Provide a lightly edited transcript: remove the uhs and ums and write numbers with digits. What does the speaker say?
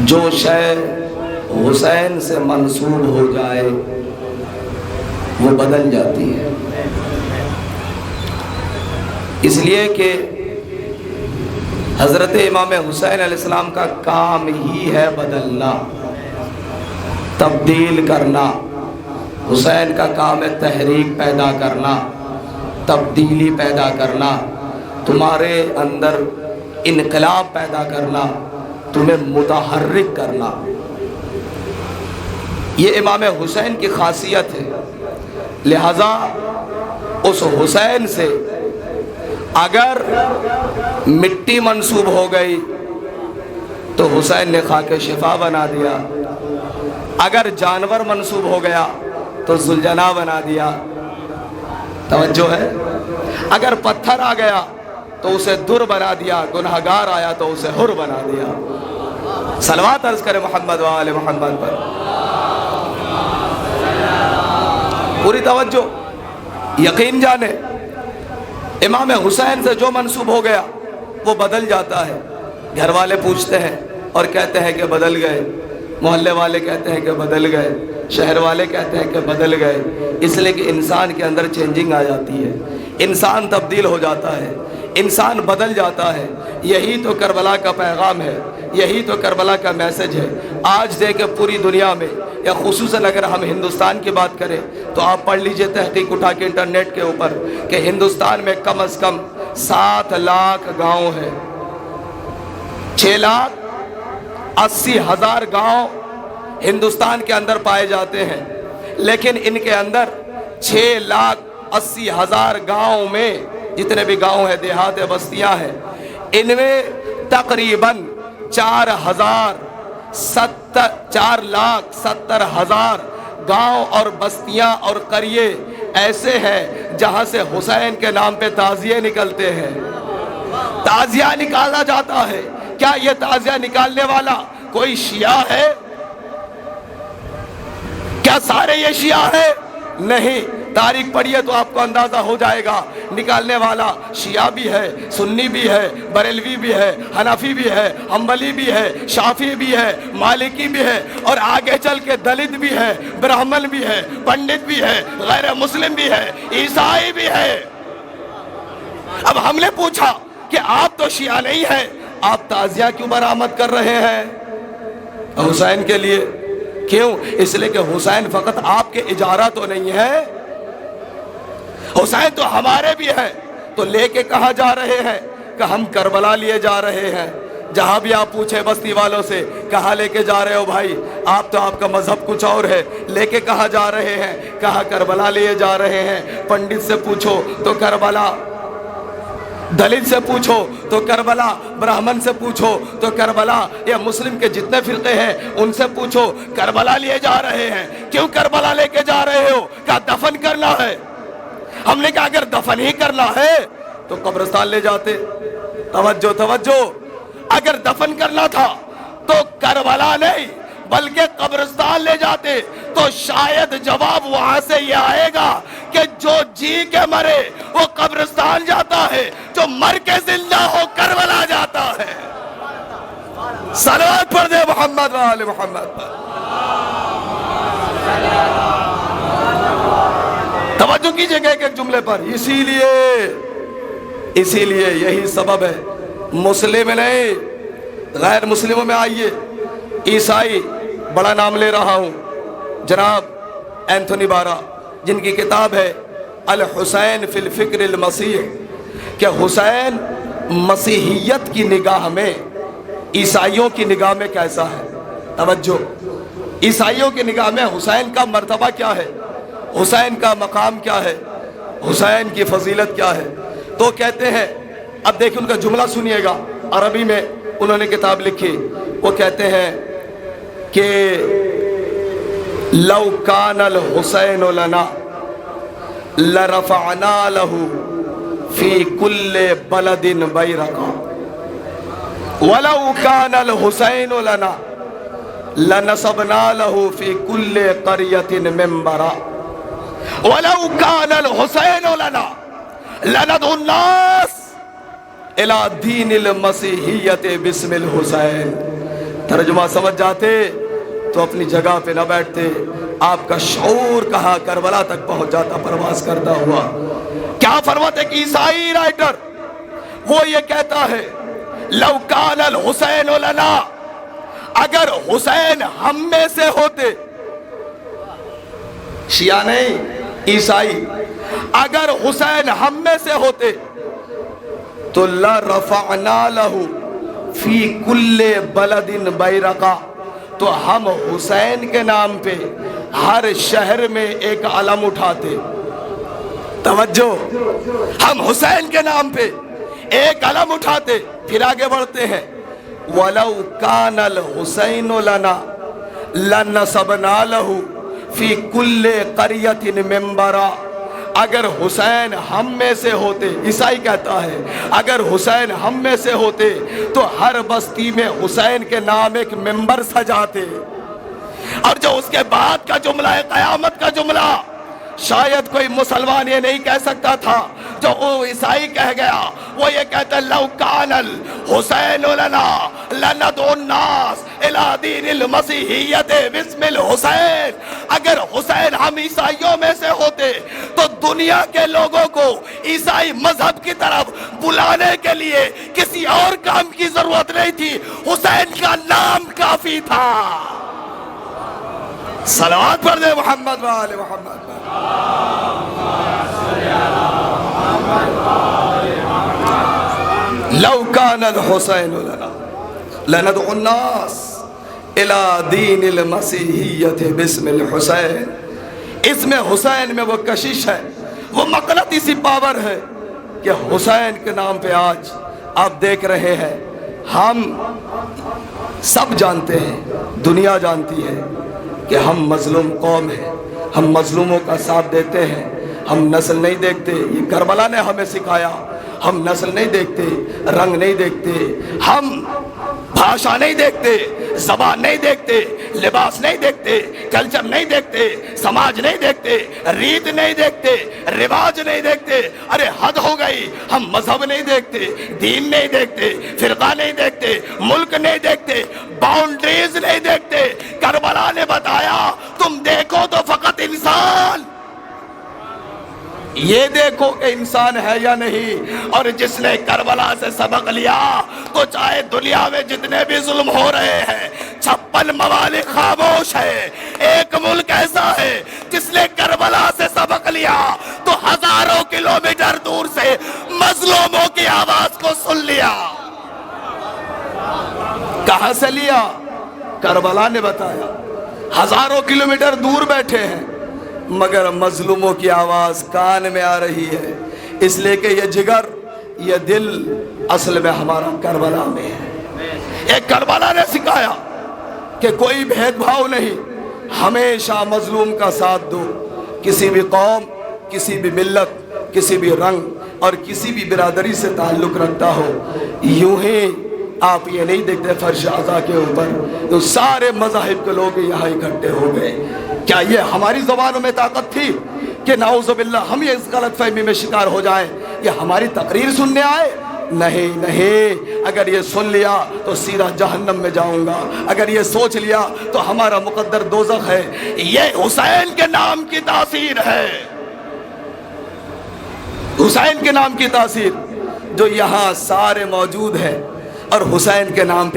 جو شے حسین سے منسوب ہو جائے وہ بدل جاتی ہے، اس لیے کہ حضرت امام حسین علیہ السلام کا کام ہی ہے بدلنا، تبدیل کرنا۔ حسین کا کام ہے تحریک پیدا کرنا، تبدیلی پیدا کرنا، تمہارے اندر انقلاب پیدا کرنا، تمہیں متحرک کرنا۔ یہ امام حسین کی خاصیت ہے۔ لہذا اس حسین سے اگر مٹی منسوب ہو گئی تو حسین نے خاک شفا بنا دیا، اگر جانور منسوب ہو گیا تو ذوالجناح بنا دیا۔ توجہ ہے؟ اگر پتھر آ گیا تو اسے در بنا دیا، گنہگار آیا تو اسے حر بنا دیا۔ صلوات عرض کرے محمد و آل محمد پر۔ پوری توجہ، یقین جانے امام حسین سے جو منسوب ہو گیا وہ بدل جاتا ہے۔ گھر والے پوچھتے ہیں اور کہتے ہیں کہ بدل گئے، محلے والے کہتے ہیں کہ بدل گئے، شہر والے کہتے ہیں کہ بدل گئے، اس لیے کہ انسان کے اندر چینجنگ آ جاتی ہے، انسان تبدیل ہو جاتا ہے، انسان بدل جاتا ہے۔ یہی تو کربلا کا پیغام ہے، یہی تو کربلا کا میسج ہے۔ آج دیکھیں پوری دنیا میں، یا خصوصاً اگر ہم ہندوستان کی بات کریں تو آپ پڑھ لیجئے تحقیق اٹھا کے انٹرنیٹ کے اوپر کہ ہندوستان میں کم از کم 7 لاکھ گاؤں ہیں، 6,80,000 گاؤں ہندوستان کے اندر پائے جاتے ہیں، لیکن ان کے اندر 6,80,000 گاؤں میں جتنے بھی گاؤں ہیں، دیہات ہیں، بستیاں ہیں، ان میں تقریباً 4,70,000 گاؤں اور بستیاں اور قریے ایسے ہیں جہاں سے حسین کے نام پہ تعزیے نکلتے ہیں، تعزیہ نکالا جاتا ہے۔ کیا یہ تعزیہ نکالنے والا کوئی شیعہ ہے؟ کیا سارے یہ شیعہ ہے؟ نہیں، تاریخ پڑھیے تو آپ کو اندازہ ہو جائے گا۔ نکالنے والا شیعہ بھی ہے، سنی بھی ہے، بریلوی بھی ہے، حنفی بھی ہے، حنبلی بھی ہے، شافعی بھی ہے، مالکی بھی ہے، اور آگے چل کے دلت بھی ہے، برہمن بھی ہے، پنڈت بھی ہے، غیر مسلم بھی ہے، عیسائی بھی ہے۔ اب ہم نے پوچھا کہ آپ تو شیعہ نہیں ہیں، آپ تعزیہ کیوں برآمد کر رہے ہیں حسین کے لیے؟ کیوں؟ اس لیے کہ حسین فقط آپ کے اجارہ تو نہیں ہے، حسین تو ہمارے بھی ہیں۔ تو لے کے کہاں جا رہے ہیں؟ کہ ہم کربلا لیے جا رہے ہیں۔ جہاں بھی آپ پوچھیں بستی والوں سے کہاں لے کے جا رہے ہو بھائی، آپ تو آپ کا مذہب کچھ اور ہے، لے کے کہاں جا رہے ہیں؟ کہاں کربلا لیے جا رہے ہیں۔ پنڈت سے پوچھو تو کربلا، دلت سے پوچھو تو کربلا، برہمن سے پوچھو تو کربلا، یا مسلم کے جتنے فرقے ہیں ان سے پوچھو، کربلا لیے جا رہے ہیں۔ کیوں کربلا لے کے جا رہے ہو؟ کیا دفن کرنا ہے؟ ہم نے کہا اگر دفن ہی کرنا ہے تو قبرستان لے جاتے۔ توجہ توجہ، اگر دفن کرنا تھا تو کربلا نہیں بلکہ قبرستان لے جاتے، تو شاید جواب وہاں سے یہ آئے گا کہ جو جی کے مرے وہ قبرستان جاتا ہے، جو مر کے زندہ ہو کربلا جاتا ہے۔ صلوات پڑھ دے محمد و آل محمد پر۔ توجہ کیجئے گا ایک ایک جملے پر۔ اسی لیے یہی سبب ہے، مسلم نہیں غیر مسلموں میں آئیے، عیسائی، بڑا نام لے رہا ہوں، جناب اینتھونی بارا، جن کی کتاب ہے الحسین فی الفکر المسیح، کہ حسین مسیحیت کی نگاہ میں عیسائیوں کی نگاہ میں کیسا ہے۔ توجہ، عیسائیوں کی نگاہ میں حسین کا مرتبہ کیا ہے، حسین کا مقام کیا ہے، حسین کی فضیلت کیا ہے۔ تو کہتے ہیں، اب دیکھیں ان کا جملہ سنیے گا، عربی میں انہوں نے کتاب لکھی، وہ کہتے ہیں کہ لو کان الحسین لنا لرفعنا له فی کل بلد بیرقا ولو کان الحسین لنا لنصبنا له فی کل قریۃ منبرا ولو کان الحسین لنا لندعو الناس الى دین المسیحیت بسم الحسین۔ ترجمہ سمجھ جاتے تو اپنی جگہ پہ نہ بیٹھتے، آپ کا شعور کہاں کربلا تک پہنچ جاتا پرواز کرتا ہوا۔ کیا فرماتے کہ عیسائی رائٹر وہ یہ کہتا ہے لو کان الحسین لنا، اگر حسین ہم میں سے ہوتے، شیعہ نہیں عیسائی، اگر حسین ہم میں سے ہوتے تو لرفعنا لہ فی کل بلد بیرقا، تو ہم حسین کے نام پہ ہر شہر میں ایک علم اٹھاتے۔ توجہ، ہم حسین کے نام پہ ایک علم اٹھاتے۔ پھر آگے بڑھتے ہیں وَلَوْ كَانَ الْحُسَيْنُ لَنَا لَنَّصَبْنَا لَهُ فِي كُلِّ قَرْيَةٍ مِنْبَرًا، اگر حسین ہم میں سے ہوتے، عیسائی کہتا ہے اگر حسین ہم میں سے ہوتے تو ہر بستی میں حسین کے نام ایک ممبر سجاتے۔ اور جو اس کے بعد کا جملہ ہے، قیامت کا جملہ، شاید کوئی مسلمان یہ نہیں کہہ سکتا تھا جو وہ عیسائی کہہ گیا۔ وہ یہ کہتا ہے لو کان الحسین لنا لندعو الناس الی دین المسیحیت باسم الحسین، اگر حسین ہم عیسائیوں میں سے ہوتے تو دنیا کے لوگوں کو عیسائی مذہب کی طرف بلانے کے لیے کسی اور کام کی ضرورت نہیں تھی، حسین کا نام کافی تھا۔ صلوات پڑھ دے محمد و آل محمد۔ لو کان الحسین لنا لندعو الناس الی دین المسیحیت باسم الحسین، اس میں حسین میں وہ کشش ہے، وہ مقناطیسی پاور ہے کہ حسین کے نام پہ آج آپ دیکھ رہے ہیں، ہم سب جانتے ہیں، دنیا جانتی ہے کہ ہم مظلوم قوم ہیں، ہم مظلوموں کا ساتھ دیتے ہیں، ہم نسل نہیں دیکھتے، یہ کربلا نے ہمیں سکھایا، ہم نسل نہیں دیکھتے، رنگ نہیں دیکھتے، ہم بھاشا نہیں دیکھتے، زبان نہیں دیکھتے، لباس نہیں دیکھتے، کلچر نہیں دیکھتے، سماج نہیں دیکھتے، ریت نہیں دیکھتے، رواج نہیں دیکھتے۔ ارے حد ہو گئی، ہم مذہب نہیں دیکھتے، دین نہیں دیکھتے، فرقہ نہیں دیکھتے، ملک نہیں دیکھتے، باؤنڈریز نہیں دیکھتے۔ کربلا نے بتایا تم دیکھو تو فقط انسان، یہ دیکھو کہ انسان ہے یا نہیں۔ اور جس نے کربلا سے سبق لیا تو چاہے دنیا میں جتنے بھی ظلم ہو رہے ہیں، 56 ممالک خاموش ہے، ایک ملک ایسا ہے جس نے کربلا سے سبق لیا تو ہزاروں کلومیٹر دور سے مظلوموں کی آواز کو سن لیا۔ کہاں سے لیا؟ کربلا نے بتایا، ہزاروں کلومیٹر دور بیٹھے ہیں مگر مظلوموں کی آواز کان میں آ رہی ہے، اس لیے کہ یہ جگر، یہ دل اصل میں ہمارا کربلا میں ہے۔ ایک کربلا نے سکھایا کہ کوئی بھید بھاؤ نہیں، ہمیشہ مظلوم کا ساتھ دو، کسی بھی قوم، کسی بھی ملت، کسی بھی رنگ اور کسی بھی برادری سے تعلق رکھتا ہو۔ یوں ہی آپ یہ نہیں دیکھتے فرش اعضا کے اوپر تو سارے مذاہب کے لوگ یہاں اکٹھے ہو گئے۔ کیا یہ ہماری زبانوں میں طاقت تھی کہ نعوذ باللہ ہم یہ اس غلط فہمی میں شکار ہو جائیں یہ ہماری تقریر سننے آئے؟ نہیں نہیں، اگر یہ سن لیا تو سیدھا جہنم میں جاؤں گا، اگر یہ سوچ لیا تو ہمارا مقدر دوزخ ہے۔ یہ حسین کے نام کی تاثیر ہے، حسین کے نام کی تاثیر جو یہاں سارے موجود ہیں اور حسین کے نام پہ